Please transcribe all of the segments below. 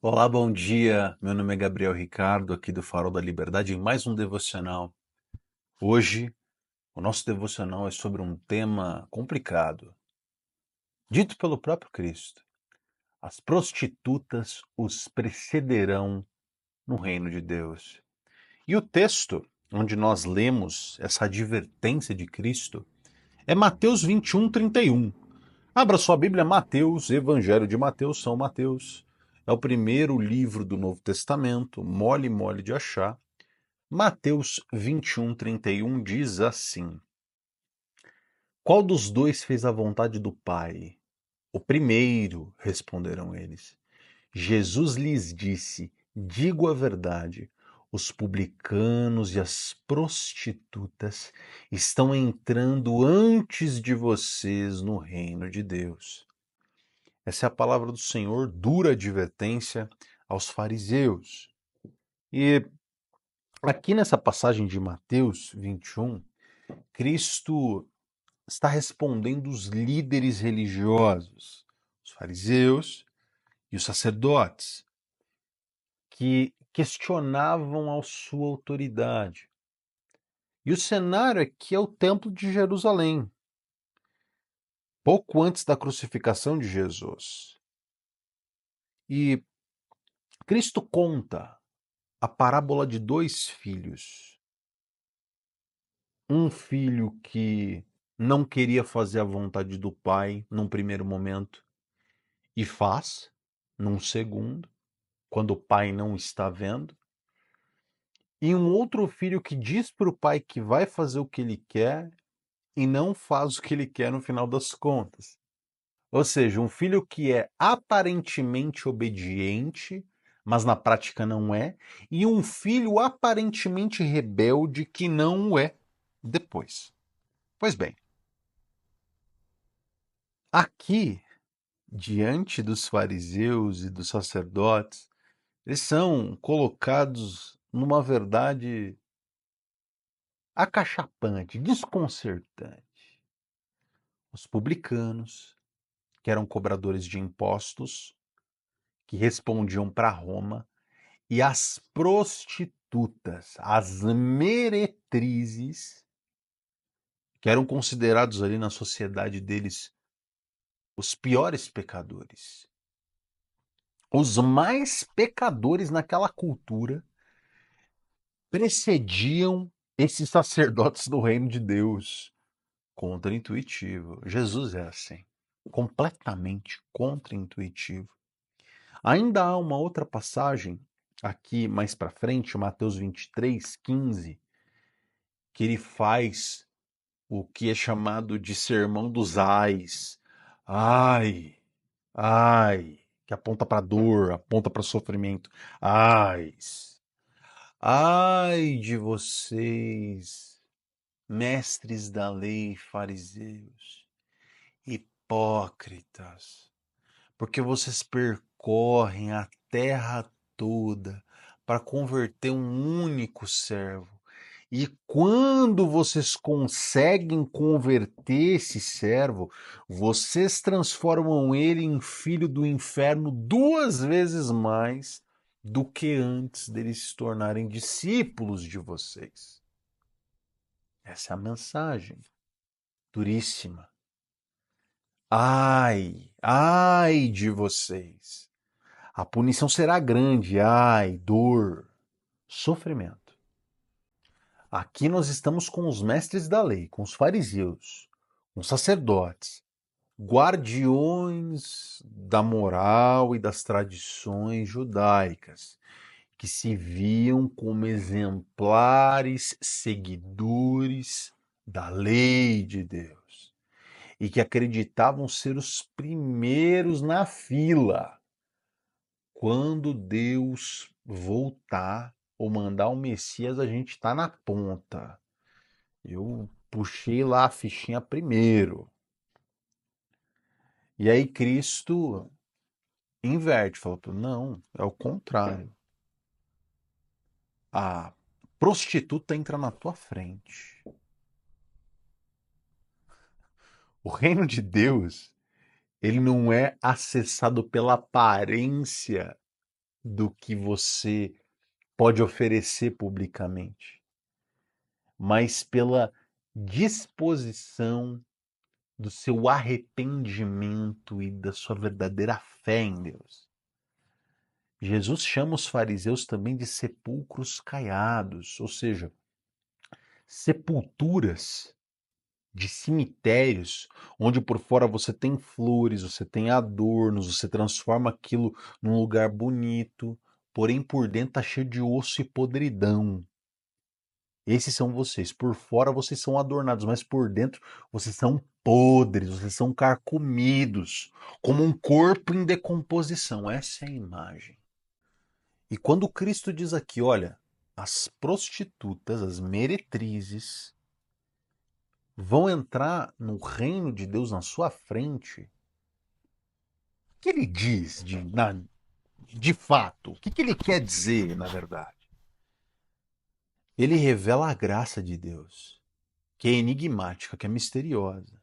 Olá, bom dia. Meu nome é Gabriel Ricardo, aqui do Farol da Liberdade, em mais um devocional. Hoje, o nosso devocional é sobre um tema complicado, dito pelo próprio Cristo. As prostitutas os precederão no reino de Deus. E o texto onde nós lemos essa advertência de Cristo é Mateus 21:31. Abra sua Bíblia, Mateus, Evangelho de Mateus, São Mateus. É o primeiro livro do Novo Testamento, mole mole de achar. Mateus 21:31 diz assim: Qual dos dois fez a vontade do Pai? O primeiro, responderam eles. Jesus lhes disse: Digo a verdade, os publicanos e as prostitutas estão entrando antes de vocês no reino de Deus. Essa é a palavra do Senhor, dura advertência aos fariseus. E aqui nessa passagem de Mateus 21, Cristo está respondendo os líderes religiosos, os fariseus e os sacerdotes, que questionavam a sua autoridade. E o cenário aqui é o Templo de Jerusalém, pouco antes da crucificação de Jesus. E Cristo conta a parábola de dois filhos. Um filho que não queria fazer a vontade do pai num primeiro momento e faz num segundo, quando o pai não está vendo. E um outro filho que diz para o pai que vai fazer o que ele quer e não faz o que ele quer no final das contas. Ou seja, um filho que é aparentemente obediente, mas na prática não é, e um filho aparentemente rebelde que não o é depois. Pois bem, aqui, diante dos fariseus e dos sacerdotes, eles são colocados numa verdade acachapante, desconcertante. Os publicanos, que eram cobradores de impostos, que respondiam para Roma, e as prostitutas, as meretrizes, que eram considerados ali na sociedade deles os piores pecadores. Os mais pecadores naquela cultura precediam esses sacerdotes do reino de Deus. Contra-intuitivo. Jesus é assim, completamente contra-intuitivo. Ainda há uma outra passagem aqui mais para frente, Mateus 23:15, que ele faz o que é chamado de sermão dos ais. Ai, ai, que aponta para dor, aponta para sofrimento. Ai, ai de vocês, mestres da lei, fariseus, hipócritas, porque vocês percorrem a terra toda para converter um único servo. E quando vocês conseguem converter esse servo, vocês transformam ele em filho do inferno 2 vezes mais do que antes deles se tornarem discípulos de vocês. Essa é a mensagem duríssima. Ai, ai de vocês. A punição será grande, ai, dor, sofrimento. Aqui nós estamos com os mestres da lei, com os fariseus, com os sacerdotes, guardiões da moral e das tradições judaicas, que se viam como exemplares seguidores da lei de Deus e que acreditavam ser os primeiros na fila quando Deus voltar ou mandar o Messias, a gente está na ponta. Eu puxei lá a fichinha primeiro. E aí Cristo inverte, fala, não, é o contrário. A prostituta entra na tua frente. O reino de Deus, ele não é acessado pela aparência do que você pode oferecer publicamente, mas pela disposição do seu arrependimento e da sua verdadeira fé em Deus. Jesus chama os fariseus também de sepulcros caiados, ou seja, sepulturas de cemitérios, onde por fora você tem flores, você tem adornos, você transforma aquilo num lugar bonito, porém por dentro está cheio de osso e podridão. Esses são vocês. Por fora vocês são adornados, mas por dentro vocês são podres, vocês são carcomidos, como um corpo em decomposição. Essa é a imagem. E quando Cristo diz aqui, olha, as prostitutas, as meretrizes, vão entrar no reino de Deus na sua frente, o que ele diz de fato? O que ele quer dizer, na verdade? Ele revela a graça de Deus, que é enigmática, que é misteriosa.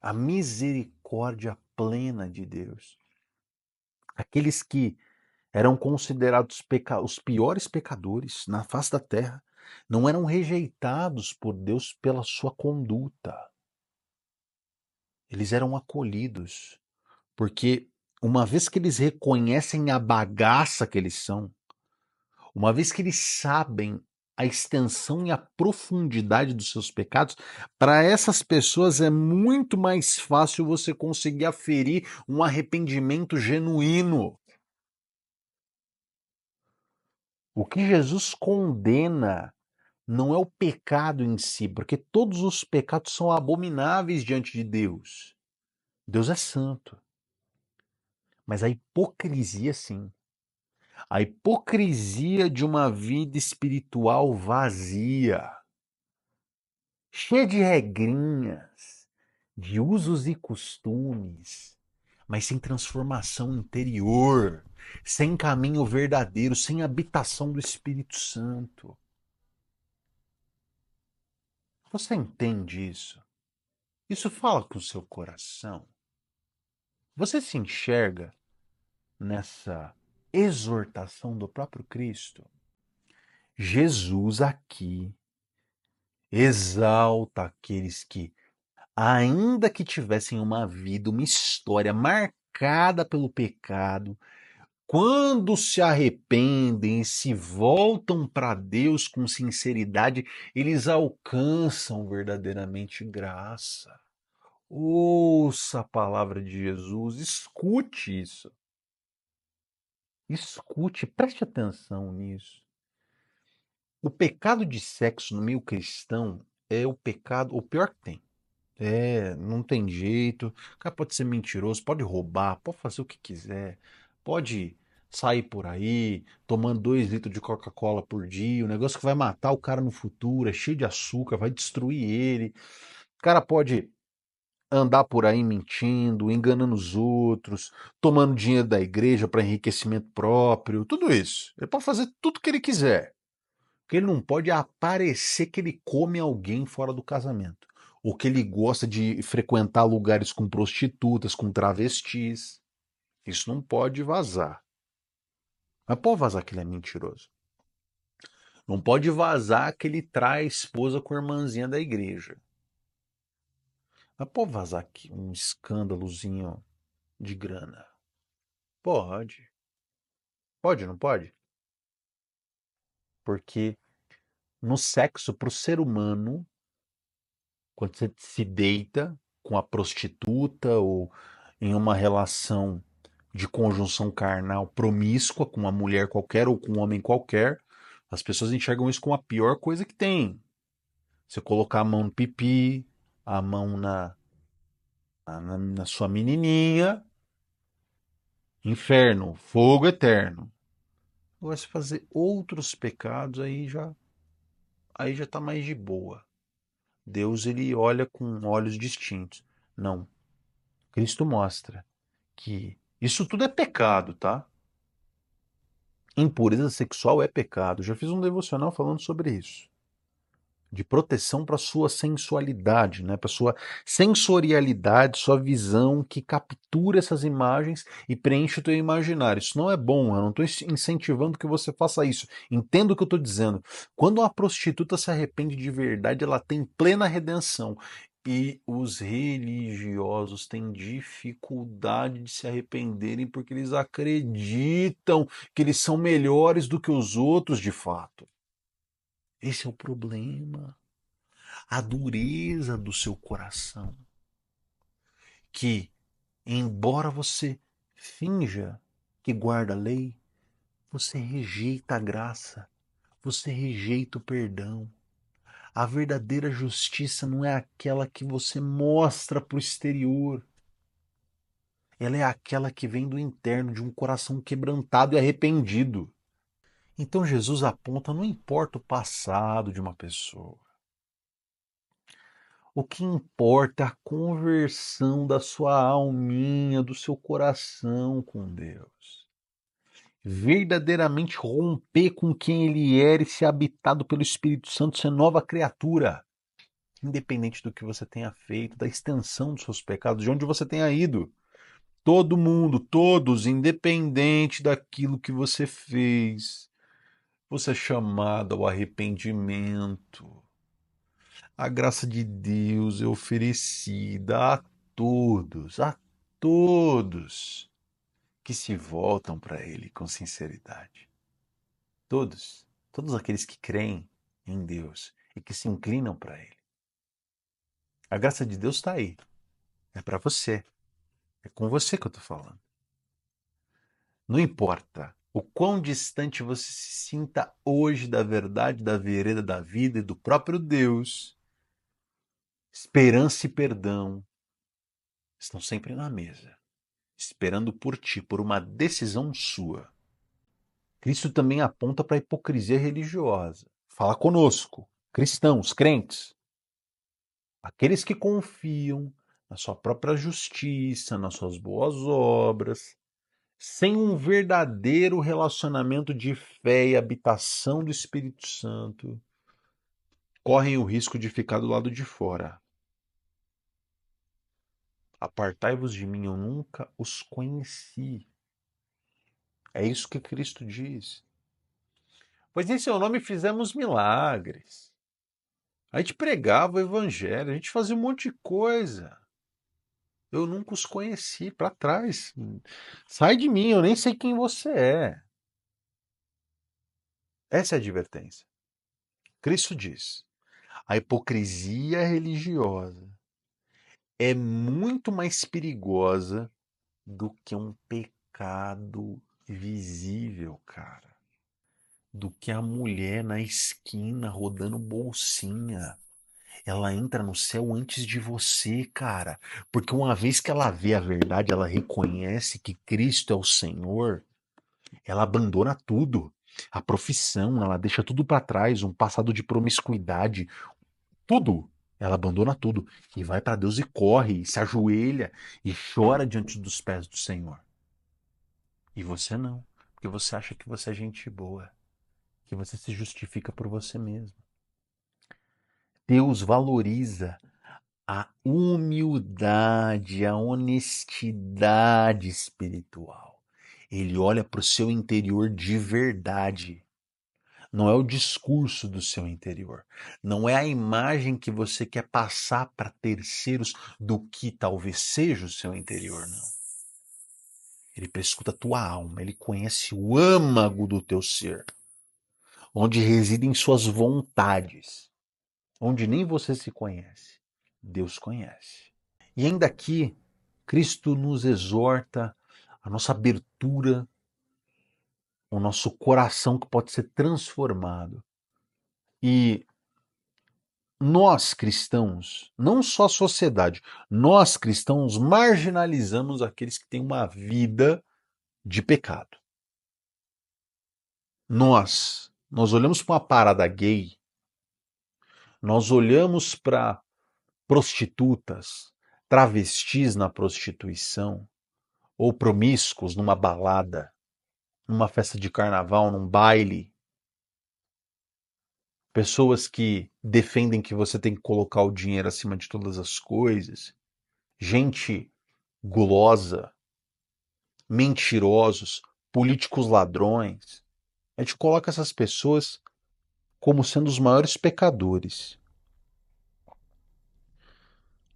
A misericórdia plena de Deus. Aqueles que eram considerados os piores pecadores na face da terra, não eram rejeitados por Deus pela sua conduta. Eles eram acolhidos, porque uma vez que eles reconhecem a bagaça que eles são, uma vez que eles sabem a extensão e a profundidade dos seus pecados, para essas pessoas é muito mais fácil você conseguir aferir um arrependimento genuíno. O que Jesus condena não é o pecado em si, porque todos os pecados são abomináveis diante de Deus. Deus é santo. Mas a hipocrisia, sim. A hipocrisia de uma vida espiritual vazia, cheia de regrinhas, de usos e costumes, mas sem transformação interior, sem caminho verdadeiro, sem habitação do Espírito Santo. Você entende isso? Isso fala com o seu coração. Você se enxerga nessa exortação do próprio Cristo? Jesus aqui exalta aqueles que, ainda que tivessem uma vida, uma história marcada pelo pecado, quando se arrependem e se voltam para Deus com sinceridade, eles alcançam verdadeiramente graça. Ouça a palavra de Jesus, escute isso. Escute, preste atenção nisso. O pecado de sexo no meio cristão é o pecado, o pior que tem. Não tem jeito. O cara pode ser mentiroso, pode roubar, pode fazer o que quiser, pode sair por aí tomando 2 litros de Coca-Cola por dia, o negócio que vai matar o cara no futuro, é cheio de açúcar, vai destruir ele. O cara pode andar por aí mentindo, enganando os outros, tomando dinheiro da igreja para enriquecimento próprio, tudo isso. Ele pode fazer tudo o que ele quiser. O que ele não pode é aparecer que ele come alguém fora do casamento. Ou que ele gosta de frequentar lugares com prostitutas, com travestis. Isso não pode vazar. Mas pode vazar que ele é mentiroso. Não pode vazar que ele trai a esposa com a irmãzinha da igreja. Mas pode vazar aqui um escândalozinho de grana. Pode. Pode, não pode? Porque no sexo, para o ser humano, quando você se deita com a prostituta ou em uma relação de conjunção carnal promíscua com uma mulher qualquer ou com um homem qualquer, as pessoas enxergam isso como a pior coisa que tem. Você colocar a mão no pipi, a mão na sua menininha, inferno, fogo eterno. Agora, se fazer outros pecados, aí já está mais de boa. Deus ele olha com olhos distintos. Não. Cristo mostra que isso tudo é pecado, tá? Impureza sexual é pecado. Já fiz um devocional falando sobre isso. de proteção para sua sensualidade, né? Para sua sensorialidade, sua visão que captura essas imagens e preenche o teu imaginário. Isso não é bom, eu não estou incentivando que você faça isso. Entenda o que eu estou dizendo. Quando uma prostituta se arrepende de verdade, ela tem plena redenção. E os religiosos têm dificuldade de se arrependerem porque eles acreditam que eles são melhores do que os outros de fato. Esse é o problema. A dureza do seu coração. Que, embora você finja que guarda a lei, você rejeita a graça, você rejeita o perdão. A verdadeira justiça não é aquela que você mostra para o exterior. Ela é aquela que vem do interno, de um coração quebrantado e arrependido. Então Jesus aponta, não importa o passado de uma pessoa. O que importa é a conversão da sua alminha, do seu coração com Deus. Verdadeiramente romper com quem ele era e ser habitado pelo Espírito Santo, ser nova criatura. Independente do que você tenha feito, da extensão dos seus pecados, de onde você tenha ido. Todo mundo, todos, independente daquilo que você fez, você é chamado ao arrependimento. A graça de Deus é oferecida a todos que se voltam para Ele com sinceridade. Todos aqueles que creem em Deus e que se inclinam para Ele. A graça de Deus está aí, é para você, é com você que eu estou falando. Não importa o quão distante você se sinta hoje da verdade, da vereda da vida e do próprio Deus, esperança e perdão estão sempre na mesa, esperando por ti, por uma decisão sua. Cristo também aponta para a hipocrisia religiosa. Fala conosco, cristãos, crentes, aqueles que confiam na sua própria justiça, nas suas boas obras, sem um verdadeiro relacionamento de fé e habitação do Espírito Santo, correm o risco de ficar do lado de fora. Apartai-vos de mim, eu nunca os conheci. É isso que Cristo diz. Pois em seu nome fizemos milagres. A gente pregava o evangelho, a gente fazia um monte de coisa. Eu nunca os conheci, para trás. Sai de mim, eu nem sei quem você é. Essa é a advertência. Cristo diz: a hipocrisia religiosa é muito mais perigosa do que um pecado visível, cara. Do que a mulher na esquina rodando bolsinha. Ela entra no céu antes de você, cara. Porque uma vez que ela vê a verdade, ela reconhece que Cristo é o Senhor, ela abandona tudo. A profissão, ela deixa tudo para trás, um passado de promiscuidade, tudo. Ela abandona tudo e vai para Deus e corre, e se ajoelha e chora diante dos pés do Senhor. E você não, porque você acha que você é gente boa, que você se justifica por você mesmo. Deus valoriza a humildade, a honestidade espiritual. Ele olha para o seu interior de verdade. Não é o discurso do seu interior. Não é a imagem que você quer passar para terceiros do que talvez seja o seu interior, não. Ele prescuta a tua alma, ele conhece o âmago do teu ser, onde residem suas vontades, onde nem você se conhece. Deus conhece. E ainda aqui, Cristo nos exorta a nossa abertura, o nosso coração que pode ser transformado. E nós cristãos, não só a sociedade, nós cristãos marginalizamos aqueles que têm uma vida de pecado. Nós olhamos para uma parada gay, nós olhamos para prostitutas, travestis na prostituição, ou promíscuos numa balada, numa festa de carnaval, num baile. pessoas que defendem que você tem que colocar o dinheiro acima de todas as coisas, gente gulosa, mentirosos, políticos ladrões. A gente coloca essas pessoas como sendo os maiores pecadores.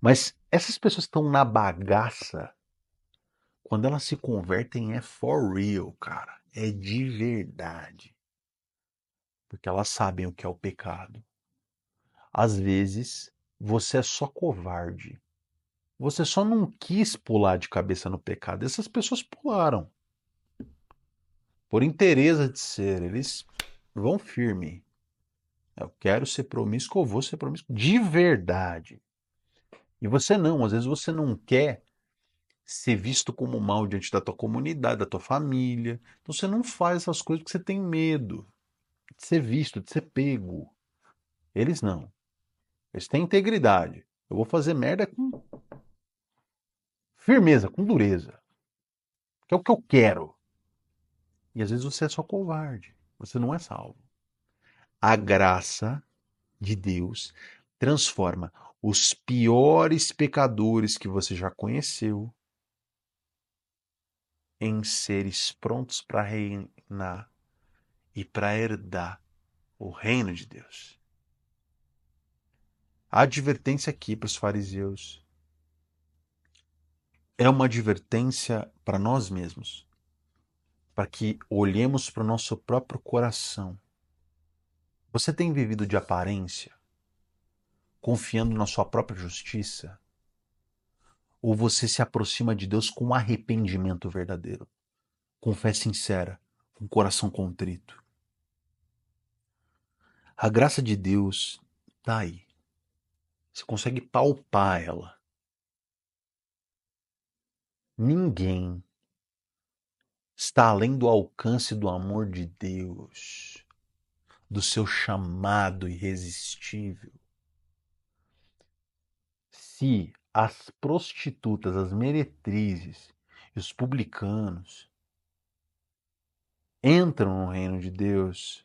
Mas essas pessoas estão na bagaça. Quando elas se convertem é for real, cara. É de verdade. Porque elas sabem o que é o pecado. Às vezes, você é só covarde. Você só não quis pular de cabeça no pecado. Essas pessoas pularam. Por interesse de ser. Eles vão firme. Eu quero ser promíscuo, eu vou ser promíscuo de verdade. E você não. Às vezes você não quer ser visto como mal diante da tua comunidade, da tua família. Então você não faz essas coisas porque você tem medo de ser visto, de ser pego. Eles não. Eles têm integridade. Eu vou fazer merda com firmeza, com dureza. Que é o que eu quero. E às vezes você é só covarde. Você não é salvo. A graça de Deus transforma os piores pecadores que você já conheceu em seres prontos para reinar e para herdar o reino de Deus. A advertência aqui para os fariseus é uma advertência para nós mesmos, para que olhemos para o nosso próprio coração. Você tem vivido de aparência, confiando na sua própria justiça? Ou você se aproxima de Deus com arrependimento verdadeiro, com fé sincera, com coração contrito? A graça de Deus está aí. Você consegue palpar ela. Ninguém está além do alcance do amor de Deus, do seu chamado irresistível. Se as prostitutas, as meretrizes e os publicanos entram no reino de Deus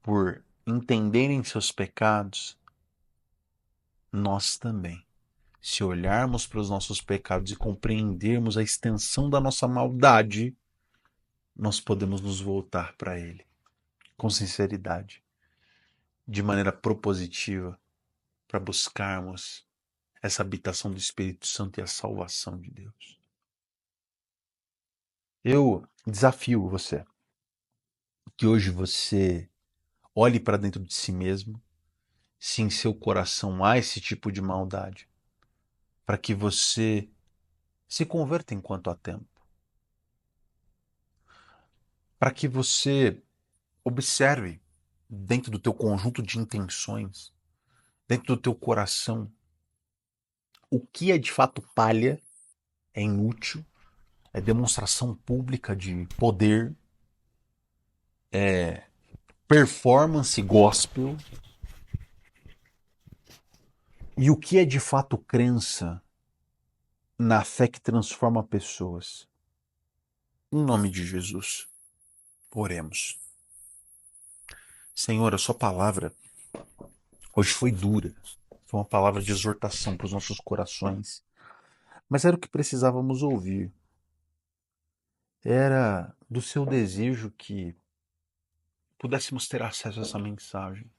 por entenderem seus pecados, nós também. Se olharmos para os nossos pecados e compreendermos a extensão da nossa maldade, nós podemos nos voltar para Ele com sinceridade, de maneira propositiva, para buscarmos essa habitação do Espírito Santo e a salvação de Deus. Eu desafio você que hoje você olhe para dentro de si mesmo, se em seu coração há esse tipo de maldade, para que você se converta enquanto há tempo, para que você observe dentro do teu conjunto de intenções, dentro do teu coração, o que é de fato palha, é inútil, é demonstração pública de poder, é performance gospel, e o que é de fato crença na fé que transforma pessoas. Em nome de Jesus, oremos. Senhor, a sua palavra hoje foi dura, foi uma palavra de exortação para os nossos corações, mas era o que precisávamos ouvir. Era do seu desejo que pudéssemos ter acesso a essa mensagem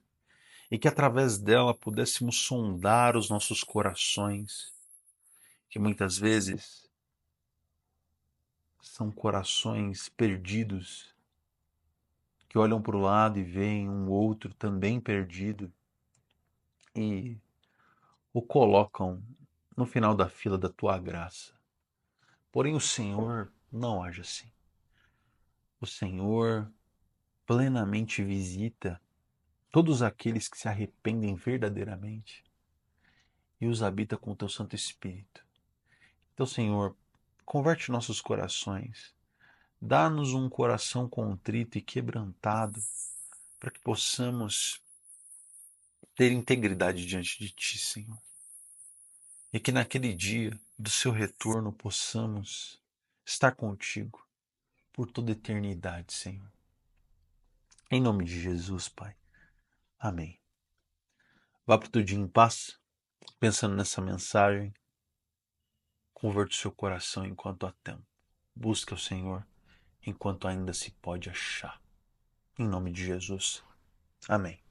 e que através dela pudéssemos sondar os nossos corações, que muitas vezes são corações perdidos, que olham para o lado e veem um outro também perdido e o colocam no final da fila da tua graça. Porém, o Senhor não age assim. O Senhor plenamente visita todos aqueles que se arrependem verdadeiramente e os habita com o teu Santo Espírito. Então, Senhor, converte nossos corações, dá-nos um coração contrito e quebrantado, para que possamos ter integridade diante de Ti, Senhor. E que naquele dia do Seu retorno possamos estar contigo por toda a eternidade, Senhor. Em nome de Jesus, Pai. Amém. Vá para o teu dia em paz, pensando nessa mensagem. Converte o seu coração enquanto há tempo. Busque o Senhor enquanto ainda se pode achar. Em nome de Jesus. Amém.